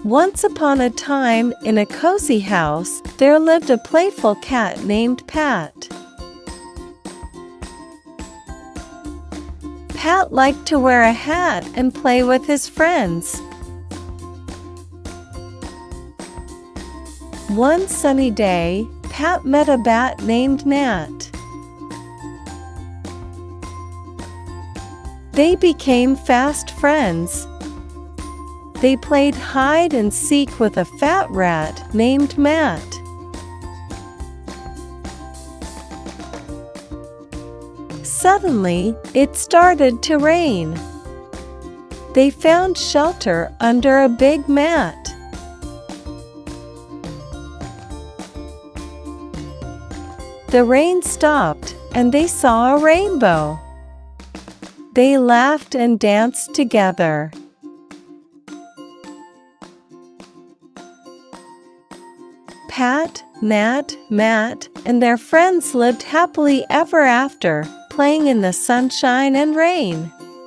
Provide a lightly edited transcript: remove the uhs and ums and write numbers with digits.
Once upon a time, in a cozy house, there lived a playful cat named Pat. Pat liked to wear a hat and play with his friends. One sunny day, Pat met a bat named Nat. They became fast friends. They played hide and seek with a fat rat named Matt. Suddenly, it started to rain. They found shelter under a big mat. The rain stopped, and they saw a rainbow. They laughed and danced together. Pat, Nat, Matt, and their friends lived happily ever after, playing in the sunshine and rain.